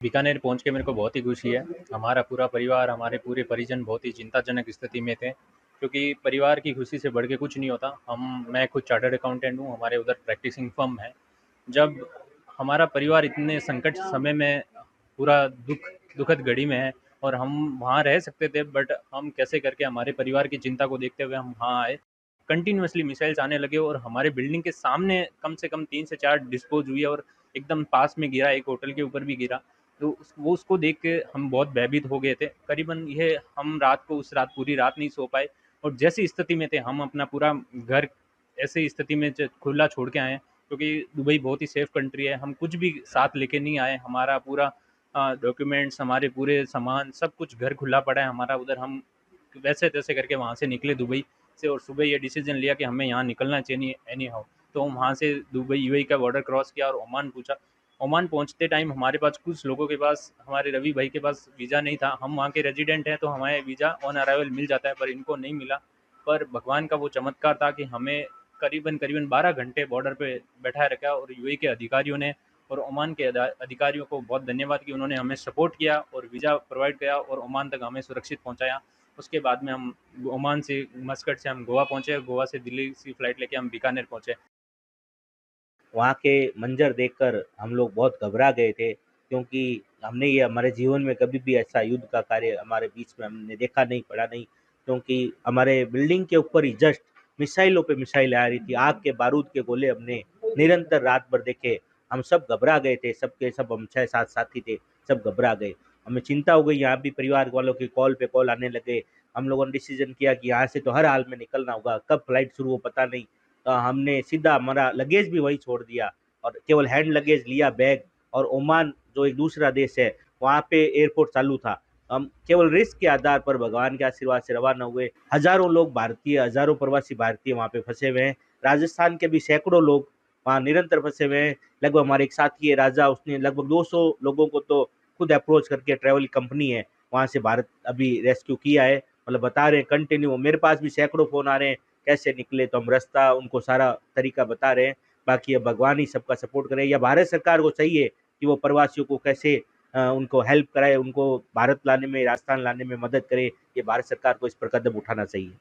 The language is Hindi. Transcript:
बीकानेर पहुँच के मेरे को बहुत ही खुशी है। हमारा पूरा परिवार, हमारे पूरे परिजन बहुत ही चिंताजनक स्थिति में थे, क्योंकि परिवार की खुशी से बढ़ के कुछ नहीं होता। मैं खुद चार्टर्ड अकाउंटेंट हूँ, हमारे उधर प्रैक्टिसिंग फर्म है। जब हमारा परिवार इतने संकट समय में पूरा दुखद घड़ी में है और हम वहाँ रह सकते थे, बट हम कैसे करके हमारे परिवार की चिंता को देखते हुए हम वहाँ आए। कंटिन्यूअसली मिसाइल्स आने लगे और हमारे बिल्डिंग के सामने कम से कम 3 से 4 डिस्पोज़ हुई है और एकदम पास में गिरा, एक होटल के ऊपर भी गिरा। तो वो उसको देख के हम बहुत भयभीत हो गए थे। करीबन ये हम रात को उस रात पूरी रात नहीं सो पाए और जैसी स्थिति में थे हम अपना पूरा घर ऐसी स्थिति में खुला छोड़ के आए, क्योंकि दुबई बहुत ही सेफ कंट्री है। हम कुछ भी साथ लेके नहीं आए, हमारा पूरा डॉक्यूमेंट्स, हमारे पूरे सामान, सब कुछ घर खुला पड़ा है हमारा उधर। हम वैसे तैसे करके वहाँ से निकले दुबई से और सुबह ये डिसीजन लिया कि हमें यहाँ निकलना चाहिए एनी हाउ। तो हम वहाँ से दुबई यूएई का बॉर्डर क्रॉस किया और ओमान पूछा। ओमान पहुँचते टाइम हमारे पास कुछ लोगों के पास, हमारे रवि भाई के पास वीज़ा नहीं था। हम वहाँ के रेजिडेंट हैं तो हमें वीज़ा ऑन अराइवल मिल जाता है, पर इनको नहीं मिला। पर भगवान का वो चमत्कार था कि हमें करीबन करीबन 12 घंटे बॉर्डर पे बैठाए रखा और यूएई के अधिकारियों ने और ओमान के अधिकारियों को बहुत धन्यवाद कि उन्होंने हमें सपोर्ट किया और वीज़ा प्रोवाइड किया और ओमान तक हमें सुरक्षित पहुँचाया। उसके बाद में हम ओमान से, मस्कट से हम गोवा पहुँचे, गोवा से दिल्ली से फ़्लाइट लेके हम बीकानेर पहुँचे। वहाँ के मंजर देखकर हम लोग बहुत घबरा गए थे, क्योंकि हमने ये हमारे जीवन में कभी भी ऐसा युद्ध का कार्य हमारे बीच में हमने देखा नहीं, पड़ा नहीं। क्योंकि हमारे बिल्डिंग के ऊपर ही जस्ट मिसाइलों पे मिसाइल आ रही थी, आग के बारूद के गोले हमने निरंतर रात भर देखे। हम सब घबरा गए थे, सबके सब हम 6-7 साथी थे, सब घबरा गए। हमें चिंता हो गई, यहाँ भी परिवार वालों की कॉल पे कॉल आने लगे। हम लोगों ने डिसीजन किया कि यहाँ से तो हर हाल में निकलना होगा, कब फ्लाइट शुरू हो पता नहीं। हमने सीधा हमारा लगेज भी वहीं छोड़ दिया और केवल हैंड लगेज लिया, बैग। और ओमान जो एक दूसरा देश है, वहाँ पे एयरपोर्ट चालू था। हम केवल रिस्क के आधार पर भगवान के आशीर्वाद से रवाना हुए। हजारों लोग भारतीय, हजारों प्रवासी भारतीय वहाँ पे फंसे हुए हैं। राजस्थान के भी सैकड़ों लोग वहाँ निरंतर फंसे हुए हैं। लगभग हमारे एक साथी है राजा, उसने लगभग 200 लोगों को तो खुद अप्रोच करके, ट्रैवल कंपनी है वहाँ से, भारत अभी रेस्क्यू किया है। मतलब बता रहे हैं कंटिन्यू, मेरे पास भी सैकड़ों फोन आ रहे हैं कैसे निकले, तो हम रास्ता उनको सारा तरीका बता रहे हैं। बाकी अब भगवान ही सबका सपोर्ट करे, या भारत सरकार को चाहिए कि वो प्रवासियों को कैसे उनको हेल्प कराए, उनको भारत लाने में, राजस्थान लाने में मदद करे। ये भारत सरकार को इस पर कदम उठाना चाहिए।